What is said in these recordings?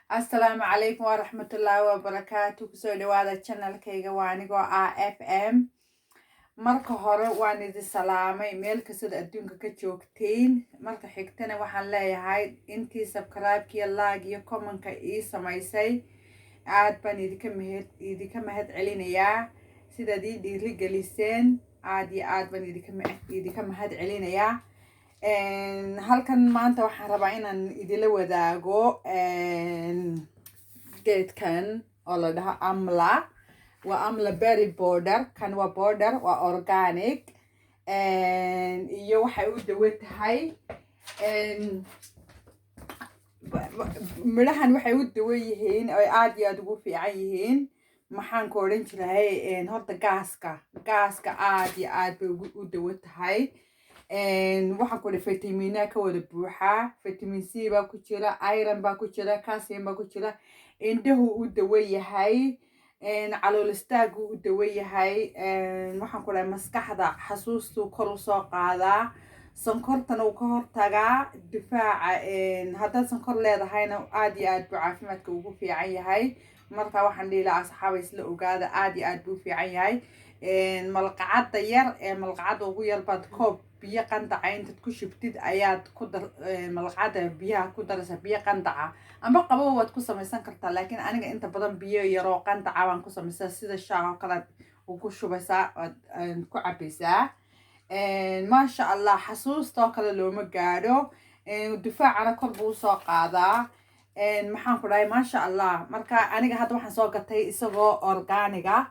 Asalaamu calaykum waraxmatullaahi wabarakaatu. Kusoo dhawaada channelkayga waa anigoo ah FM. Marka hore waan idin salaamay meel kastoo adduunka ka joogtiin. Marka xigtana waxaan leeyahay intii subscribe-kiyo like iyo comment-ka ii samaysay aad baan idinka mahad celinayaa. Sidaad ii dhiirigeliseen aad iyo aad baan idinka mahad celinayaa. halkan maanta waxaan rabaa inaan idila wadaago geedkan oo la dhaho amla. waa amla berry border. kan waa border, waa organic, iyo waxay u dawo tahay midhahan waxay u dawo yihiin oo aad iyo aad ugu fiican yihiin. maxaan ku odhan jiray horta gaaska aad iyo aad bay u dawo tahay. waxaan ku dhahay vitamina ka wada buuxa. vitamin C baa ku jira, iron baa ku jira, calcium baa ku jira. indhahu u dawo yahay, calool istaagu u dawo yahay. waxaan ku dhahay maskaxda xasuustuu kor u soo qaadaa. sonkortana uu ka hortagaa difaaca. haddaad sonkor leedahayna aad iyo aad buu caafimaadka ugu fiican yahay. marka waxaan dhihi lahaa asxaaba isla ogaada aad iyo aad buu fiican yahay. malqacadda yar malqacadda ugu yar baad koob biyo qandaca intaad ku shubtid ayaad malqacadda biyaha ku daraysa biyo qandaca amba qabow waad ku samaysan kartaa, laakiin aniga inta badan biyo yaroo qandaca baan ku samaysaa. sida shaah oo kale ugu shubaysaa waad ku cabaysaa. maasha allah, xasuustoo kale looma gaadho. difaacana kor buu usoo qaadaa. maxaan ku dhahay maasha allah. marka aniga hadda waxaan soo gatay isagoo organiga.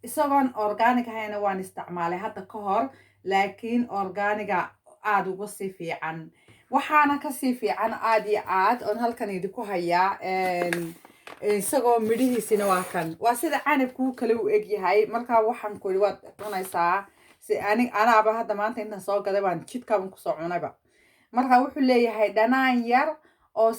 isagoon organic ahayna waan isticmaalay hadda ka hor, laakiin organiga aada uga sii fiican. waxaana kasii fiican aad iyo aad oon halkan idinku hayaa. isagoo midhihiisina waa kan, waa sida canabkuu kale u egyahay. marka waxaan ku yidhi waad cunaysaa. anaaba hadda maanta intaan soo gaday baan jidkaaban kusoo cunayba. marka wuxuu leeyahay dhanaan yar oo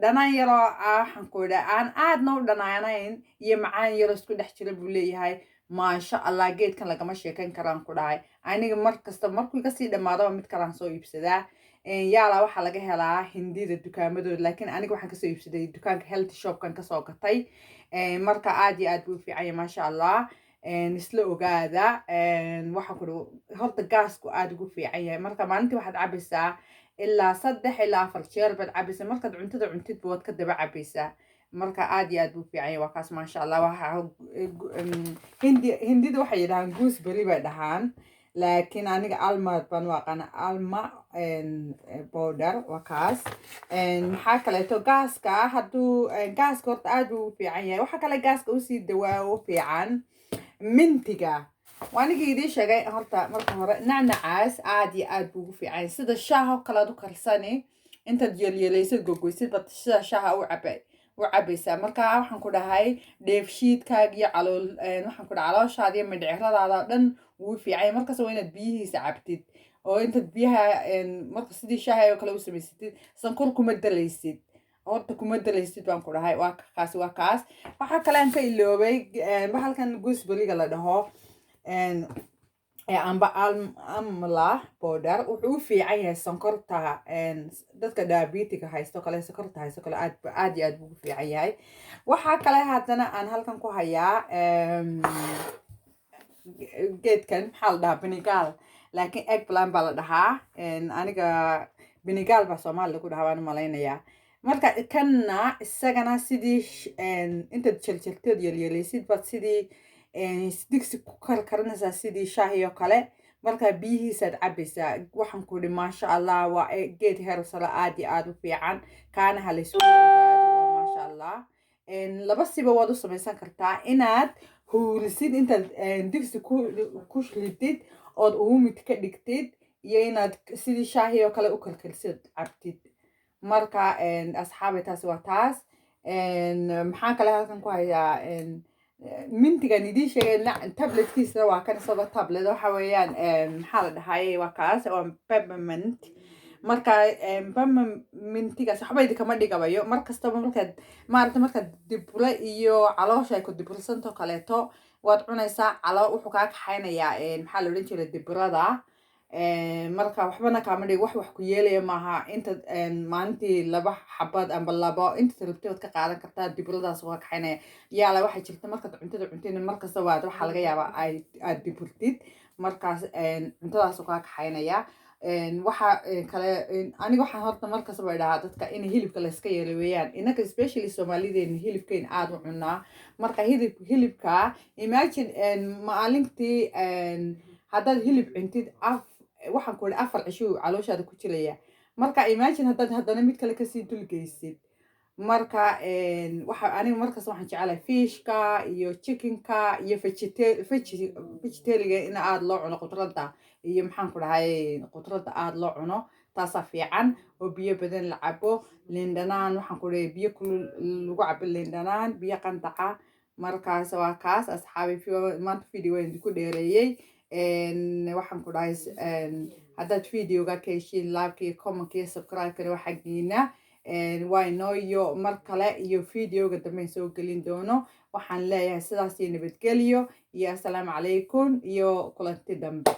dhanaan yaroo waxaan ku yidhi aan aadna u dhanaanayn iyo macaan yaroo isku dhex jira buu leeyahay. maasha allah, geedkan lagama sheekayn karaan ku dhahay. aniga markasta markuu iga sii dhammaadaba mid kalaan soo iibsadaa. yaala waxaa laga helaa hindida dukaamadooda, laakiin aniga waxaan kasoo iibsaday dukaanka healthy shopkan kasoo gatay. marka aad iyo aad buu u fiican yahay maasha allah. isla ogaada. waxaan ku dhi horta gaasku aada ugu fiican yahay. marka maalintii waxaad cabaysaa ilaa 3 ilaa 4 jeer baad cabaysaa. markaad cuntada cuntidba waad ka daba cabaysaa. marka aad iyo aad buu fiican yahay. waa kaas maasha allah. hindida waxay yidhahaan gooseberry bay dhahaan, laakiin aniga almad baan u aqaana. alma border waa kaas. maxaa kaleeto gaaska gaaska horta aad buu u fiican yahay. waxaa kale gaaska usii dawaa u fiican mintiga. waanigii idiin sheegay horta marka hore nacnacaas aad iyo aad buu ugu fiican yahay. sida shaaha oo kale aad u karsani intaad yeelyeelaysid gogoysid baad sida shaaha u cabaysaa. marka waxaan ku dhahay dheefshiidkaaga iyo waxaan ku dhahay calooshaada iyo mindhiciradaada oo dhan wuu fiican yahay. markaas waa inaad biyihiisa cabtid oo intaad biyaha marka sidii shaaha oo kale u samaysatid sankor kuma dalaysid. horta kuma dalaysid baan ku dhahay. waa kaas. waxaa kale aan ka iloobay halkan gooseberryga la dhaho amba amla border. wuxuu u fiican yahay sonkorta. dadka diabetica haysto kale sonkorta haysto kale aad iyo aad buu u fiican yahay. waxaa kale haddana aan halkan ku hayaa geedkan maxaa la dhahaa binigaal, laakiin eggplant baa la dhahaa. aniga binigaal baa soomaali lagu dhahaa waan malaynayaa. marka kanna isagana sidii intaad jeljelteed yeelyeelaysid baad sidii digsi ku karkarinaysaa sidii shaahi oo kale. markaa biyihiisaad cabaysaa. waxaan ku idhi maasha allah waa geed hersala aad iyo aad u fiican. kaana ha laysku ogaado oo maasha allah. laba siba waad u samaysan kartaa. inaad huurisid intaad digsi ku ridid ood uumid ka dhigtid, iyo inaad sidii shaahi oo kale u kalkalisid cabtid. marka asxaabay taasi waa taas. maxaan kale halkan ku hayaa mintigan idiin sheegay tabletkiisna waa kan isagoo tablet. waxa weeyaan maxaa la dhahay waa kaas, waa peppermint. marka peppermintigaas waxba idinkama dhigabayo. markastaba markaad dibula iyo caloosha ay ku dibulsantoo kaleeto waad cunaysaa. wuxuu kaa kaxaynayaa maxaa la odhan jiray dibirada. marka waxbana kaama dhig wax ku yeelaya maaha inta maalintii 2 xabad amba 2 inta rabtid ka qaadan kartaa dibradaas waa kaxaynaya yaala waxa jirta markaad cuntada cunteen markasta waad waxa laga yaabaa aad diburtid markaas cuntadaas ka kaxaynaya waxa kale aniga waxaan horta markasta bay dhahaa dadka in hilibka la iska yeeleeyaan inaka especially Soomaalideen hilibkeen aad u cunaa marka hilibka imagine maalintii haddaad hilib cuntid waxaan ku 4 cisho calooshaada ku jiraya marka imagine haddaad haddana mid kale kasii dulgeysid marka waxa aniga markaas waxaan jecelahay fishka iyo chickenka iyo vegetarian in aad loo cuno khudradda iyo maxaan ku dhahay khudradda aad loo cuno taasa fiican oo biyo badan la cabo lindhanaan waxaan ku dhahay biyo kulul lagu cabo lindhanaan biyo qandaca markaas waa kaas asxaabi maanta video waan ku dheereeyay waxaan ku dhahay haddaad videoga ka heshiin like iyo comment iyo subscribe kana waxa xagiina waa inoo iyo mar kale iyo videoga dambe soo gelin doono waxaan leeyahay sidaas iyo nabadgelyo iyo assalaamu calaykum iyo kulanti dambe